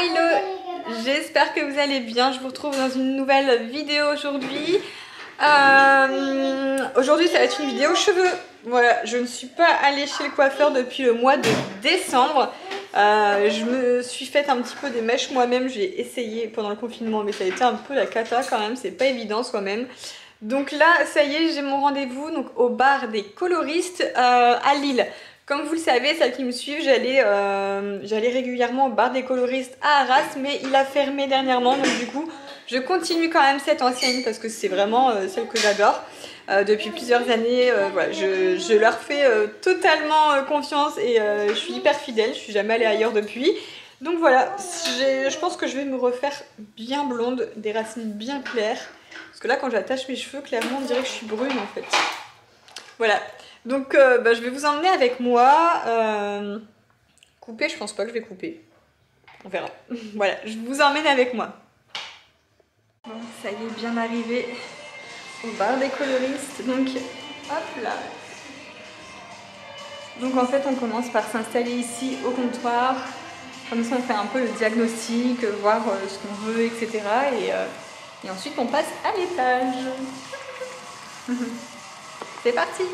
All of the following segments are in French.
Hello, j'espère que vous allez bien. Je vous retrouve dans une nouvelle vidéo aujourd'hui. Aujourd'hui ça va être une vidéo cheveux. Voilà, je ne suis pas allée chez le coiffeur depuis le mois de décembre. Je me suis fait un petit peu des mèches moi-même. J'ai essayé pendant le confinement mais ça a été un peu la cata quand même. C'est pas évident soi-même. Donc là ça y est, j'ai mon rendez-vous donc au bar des coloristes à Lille. Comme vous le savez, celles qui me suivent, j'allais régulièrement au bar des coloristes à Arras, mais il a fermé dernièrement, donc du coup, je continue quand même cette ancienne parce que c'est vraiment celle que j'adore. Depuis plusieurs années, voilà, je leur fais totalement confiance et je suis hyper fidèle, je suis jamais allée ailleurs depuis. Donc voilà, je pense que je vais me refaire bien blonde, des racines bien claires. Parce que là, quand j'attache mes cheveux, clairement, on dirait que je suis brune en fait. Voilà. Donc je vais vous emmener avec moi. Couper, je pense pas que je vais couper. On verra. Voilà, je vous emmène avec moi. Bon, ça y est, bien arrivé au bar des coloristes. Donc, hop là. Donc en fait, on commence par s'installer ici au comptoir. Comme ça, on fait un peu le diagnostic, voir ce qu'on veut, etc. Et ensuite, on passe à l'étage. C'est parti!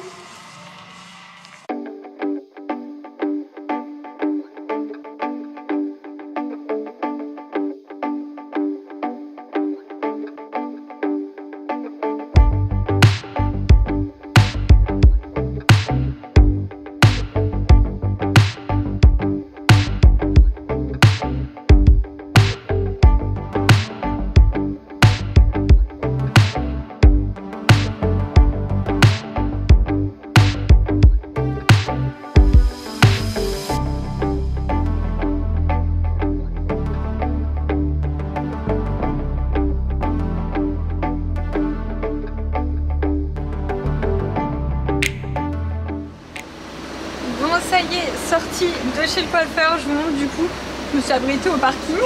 Ça y est, sortie de chez le coiffeur, je vous montre du coup, je me suis abritée au parking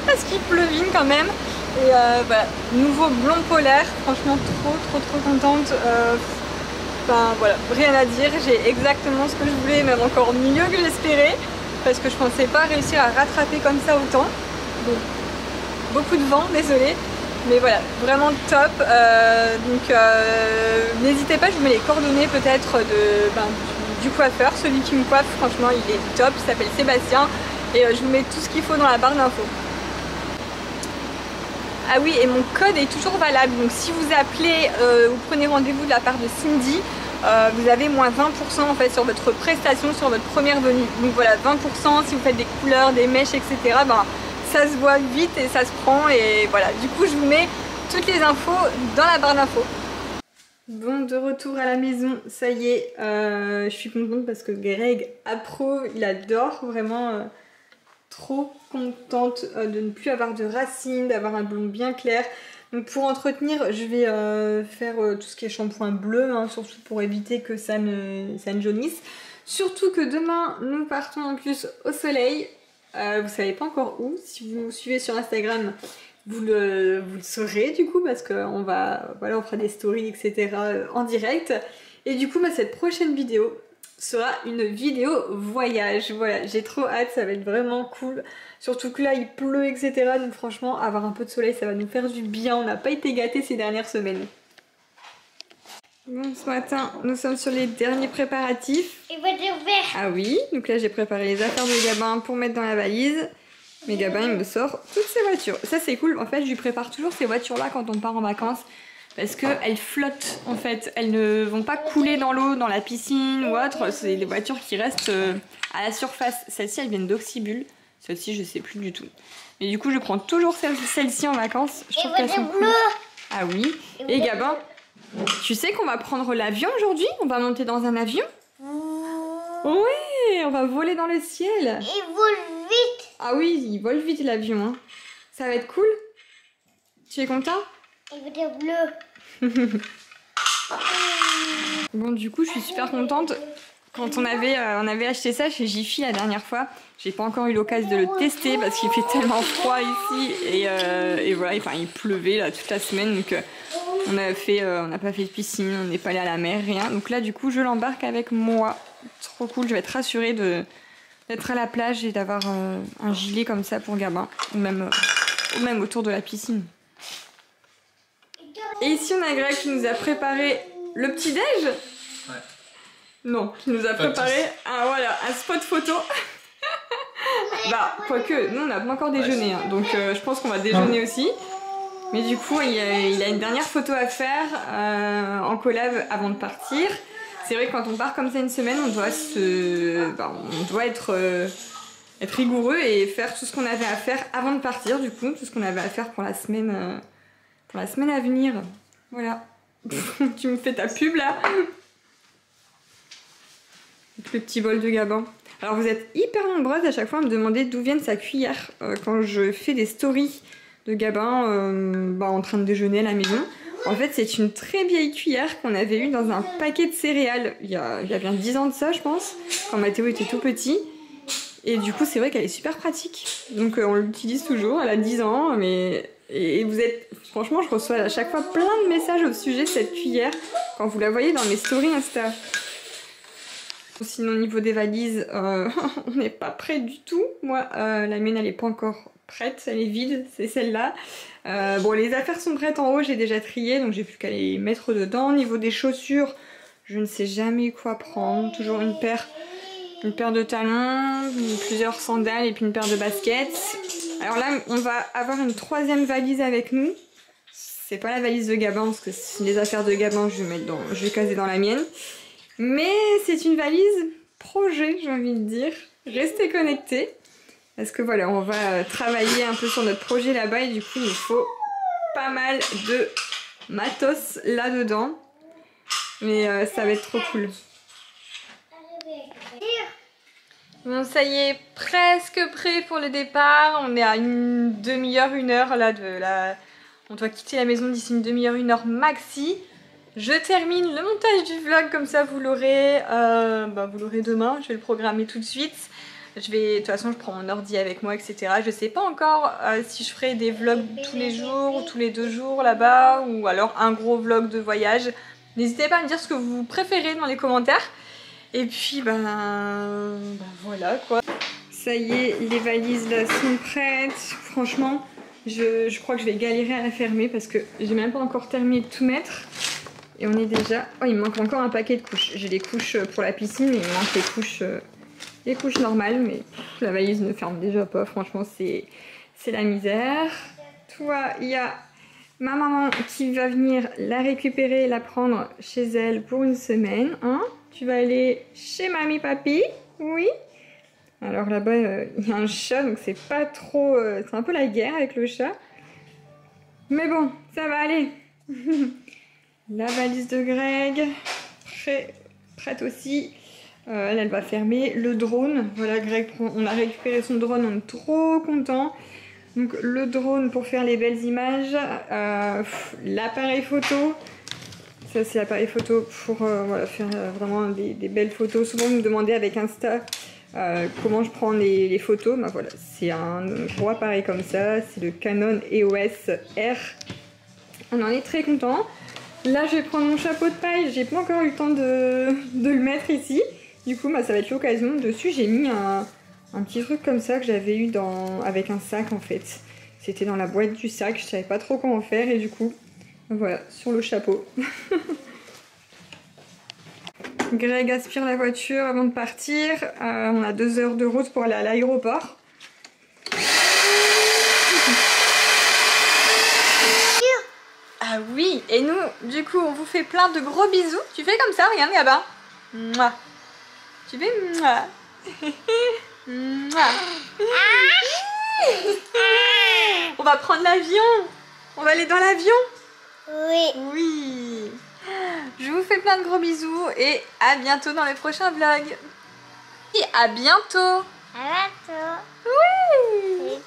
parce qu'il pleuvine quand même. Et voilà, nouveau blond polaire, franchement trop contente. Enfin voilà, rien à dire, j'ai exactement ce que je voulais, même encore mieux que j'espérais, parce que je pensais pas réussir à rattraper comme ça autant. Donc beaucoup de vent, désolée. Mais voilà, vraiment top. N'hésitez pas, je vous mets les coordonnées peut-être du coiffeur, celui qui me coiffe, franchement il est top, il s'appelle Sébastien et je vous mets tout ce qu'il faut dans la barre d'infos. Ah oui, et mon code est toujours valable, donc si vous appelez ou prenez rendez-vous de la part de Cindy, vous avez moins 20% en fait sur votre prestation, sur votre première venue. Donc voilà, 20% si vous faites des couleurs, des mèches, etc. Ben, ça se voit vite et ça se prend et voilà. Du coup, je vous mets toutes les infos dans la barre d'infos. Bon, de retour à la maison, ça y est, je suis contente parce que Greg approuve, il adore, vraiment trop contente de ne plus avoir de racines, d'avoir un blond bien clair. Donc pour entretenir, je vais faire tout ce qui est shampoing bleu, hein, surtout pour éviter que ça ne jaunisse. Surtout que demain, nous partons en plus au soleil, vous savez pas encore où, si vous nous suivez sur Instagram, vous le saurez du coup parce qu'on va, voilà, on fera des stories etc. En direct. Et du coup cette prochaine vidéo sera une vidéo voyage. Voilà, j'ai trop hâte, ça va être vraiment cool. Surtout que là il pleut etc. Donc franchement avoir un peu de soleil ça va nous faire du bien. On n'a pas été gâtés ces dernières semaines. Bon, ce matin nous sommes sur les derniers préparatifs. Ah oui, donc là j'ai préparé les affaires de Gabin pour mettre dans la valise. Mais Gabin il me sort toutes ses voitures. Ça c'est cool, en fait je lui prépare toujours ces voitures là quand on part en vacances. Parce qu'elles flottent en fait, elles ne vont pas couler dans l'eau, dans la piscine ou autre. C'est des voitures qui restent à la surface. Celles-ci elles viennent d'Oxybul, celles-ci je sais plus du tout. Mais du coup je prends toujours celles-ci en vacances. Je trouve qu'elles sont cool. Ah oui, et Gabin, tu sais qu'on va prendre l'avion aujourd'hui? On va monter dans un avion? Ouais, on va voler dans le ciel. Il vole vite. Ah oui, il vole vite l'avion. Hein. Ça va être cool. Tu es content? Il veut dire bleu. Bon, du coup, je suis super contente. Quand on avait acheté ça chez Jiffy la dernière fois, j'ai pas encore eu l'occasion de le tester parce qu'il fait tellement froid ici et voilà, enfin il pleuvait là toute la semaine donc on n'a pas fait de piscine, on n'est pas allé à la mer, rien. Donc là du coup je l'embarque avec moi. Trop cool, je vais être rassurée de d'être à la plage et d'avoir un gilet comme ça pour Gabin, ou même autour de la piscine. Et ici on a Greg qui nous a préparé le petit-déj. Ouais. Non, qui nous a préparé un spot photo. Bah, quoique, nous on n'a pas encore déjeuné, hein, donc je pense qu'on va déjeuner aussi. Mais du coup, il a une dernière photo à faire en collab avant de partir. C'est vrai que quand on part comme ça une semaine, on doit être rigoureux et faire tout ce qu'on avait à faire avant de partir, du coup, tout ce qu'on avait à faire pour la semaine à venir. Voilà. Tu me fais ta pub là. Avec le petit bol de Gabin. Alors vous êtes hyper nombreuses à chaque fois à me demander d'où vient sa cuillère quand je fais des stories de Gabin en train de déjeuner à la maison. En fait, c'est une très vieille cuillère qu'on avait eue dans un paquet de céréales il y a bien 10 ans de ça, je pense, quand Mathéo était tout petit. Et du coup, c'est vrai qu'elle est super pratique. Donc on l'utilise toujours, elle a 10 ans, et vous êtes... Franchement, je reçois à chaque fois plein de messages au sujet de cette cuillère quand vous la voyez dans mes stories Insta. Sinon, au niveau des valises, on n'est pas prêt du tout. Moi, la mienne, elle n'est pas encore prête, elle est vide, c'est celle-là. Bon, les affaires sont prêtes en haut, j'ai déjà trié, donc j'ai plus qu'à les mettre dedans. Au niveau des chaussures, je ne sais jamais quoi prendre. Toujours une paire de talons, plusieurs sandales et puis une paire de baskets. Alors là, on va avoir une troisième valise avec nous. C'est pas la valise de Gabin, parce que les affaires de Gabin, je vais caser dans la mienne. Mais c'est une valise projet, j'ai envie de dire. Restez connectés. Parce que voilà, on va travailler un peu sur notre projet là-bas et du coup, il nous faut pas mal de matos là-dedans. Mais ça va être trop cool. Bon, ça y est, presque prêt pour le départ. On est à une demi-heure, une heure là de la... On doit quitter la maison d'ici une demi-heure, une heure maxi. Je termine le montage du vlog, comme ça vous l'aurez demain. Je vais le programmer tout de suite. De toute façon, je prends mon ordi avec moi, etc. Je sais pas encore si je ferai des vlogs tous les jours ou tous les 2 jours là-bas, ou alors un gros vlog de voyage. N'hésitez pas à me dire ce que vous préférez dans les commentaires. Et puis, voilà quoi. Ça y est, les valises là sont prêtes. Franchement, je crois que je vais galérer à la fermer parce que j'ai même pas encore terminé de tout mettre. Et on est déjà... Oh, il me manque encore un paquet de couches. J'ai les couches pour la piscine, mais il me manque les couches normales. Mais la valise ne ferme déjà pas. Franchement, c'est la misère. Toi, il y a ma maman qui va venir la récupérer et la prendre chez elle pour une semaine. Hein? Tu vas aller chez mamie papy? Oui. Alors là-bas, il y a un chat, donc c'est pas trop... c'est un peu la guerre avec le chat. Mais bon, ça va aller. La valise de Greg, prête aussi. Elle va fermer. Le drone, voilà, Greg, on a récupéré son drone, on est trop content. Donc le drone pour faire les belles images. L'appareil photo. Ça c'est l'appareil photo pour faire vraiment des belles photos. Souvent vous me demandez avec Insta comment je prends les photos. Bah, voilà, c'est un gros appareil comme ça. C'est le Canon EOS R. On en est très content. Là, je vais prendre mon chapeau de paille. J'ai pas encore eu le temps de le mettre ici. Du coup, ça va être l'occasion. Dessus, j'ai mis un petit truc comme ça que j'avais eu avec un sac en fait. C'était dans la boîte du sac. Je savais pas trop comment faire et du coup, voilà, sur le chapeau. Greg aspire la voiture avant de partir. On a 2 heures de route pour aller à l'aéroport. Ah oui, et nous, du coup, on vous fait plein de gros bisous. Tu fais comme ça, regarde là-bas. Mouah. Tu fais mouah. Mouah. On va prendre l'avion. On va aller dans l'avion. Oui. Oui. Je vous fais plein de gros bisous et à bientôt dans les prochains vlogs. Et à bientôt. À bientôt. Oui.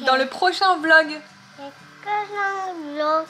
Dans le prochain vlog. C'est que dans le vlog.